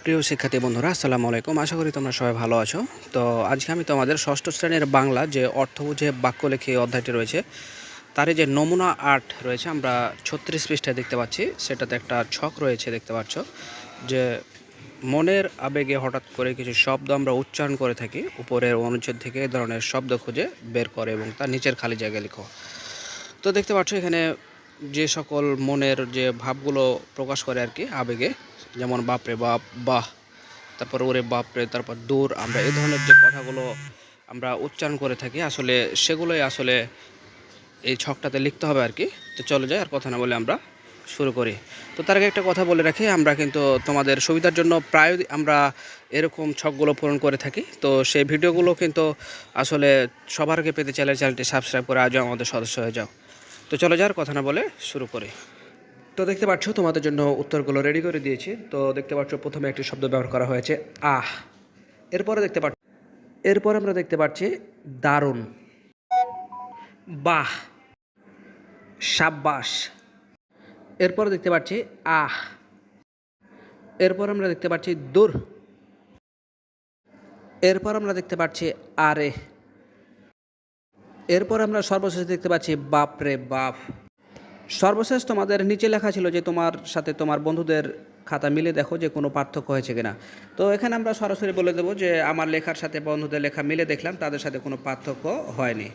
প্রিয় শিক্ষার্থী বন্ধুরা, আসসালামু আলাইকুম। আশা করি তোমরা সবাই ভালো আছো। তো আজকে আমি তোমাদের ষষ্ঠ শ্রেণীর বাংলা যে অর্থ বুঝে বাক্য লেখে অধ্যায়টি রয়েছে, তারই যে নমুনা আর্ট রয়েছে, আমরা 36 পৃষ্ঠায় দেখতে পাচ্ছি। সেটাতে একটা ছক রয়েছে, দেখতে পাচ্ছ, যে মনের আবেগে হঠাৎ করে কিছু শব্দ আমরা উচ্চারণ করে থাকি। উপরের অনুচ্ছেদ থেকে এ ধরনের শব্দ খুঁজে বের করে এবং তার নিচের খালি জায়গায় লিখো। তো দেখতে পাচ্ছ এখানে যে সকল মনের যে ভাবগুলো প্রকাশ করে আর কি আবেগে, যেমন বাপরে বাপ, বাহ, তারপর ওরে বাপরে, তারপর দূর, আমরা এই ধরনের যে কথাগুলো আমরা উচ্চারণ করে থাকি, আসলে সেগুলোই আসলে এই ছকটাতে লিখতে হবে আর কি। তো চলে যাই, আর কথা না বলে আমরা শুরু করি। তো তার আগে একটা কথা বলে রাখি, আমরা কিন্তু তোমাদের সুবিধার জন্য প্রায় আমরা এরকম ছকগুলো পূরণ করে থাকি। তো সেই ভিডিওগুলো কিন্তু আসলে সবার আগে পেতে চাইলে চ্যানেলটি সাবস্ক্রাইব করে আজও আমাদের সদস্য হয়ে যাও। তো চলে যাওয়ার কথা না বলে শুরু করি। তো দেখতে পাচ্ছ তোমাদের জন্য উত্তরগুলো রেডি করে দিয়েছি। তো দেখতে পাচ্ছ প্রথমে একটি শব্দ ব্যবহার করা হয়েছে, আহ। এরপর আমরা দেখতে পাচ্ছি দারুণ, বাহ, সাব্বাস। এরপর দেখতে পাচ্ছি আহ। এরপর আমরা দেখতে পাচ্ছি দূর। এরপর আমরা দেখতে পাচ্ছি আরে। এরপর আমরা সর্বশেষ দেখতে পাচ্ছি বাপরে বাপ। সর্বশেষ তোমাদের নিচে লেখা ছিল যে তোমার সাথে তোমার বন্ধুদের খাতা মিলে দেখো যে কোনো পার্থক্য হয়েছে কিনা। তো এখানে আমরা সরাসরি বলে দেবো যে আমার লেখার সাথে বন্ধুদের লেখা মিলে দেখলাম, তাদের সাথে কোনো পার্থক্য হয়নি।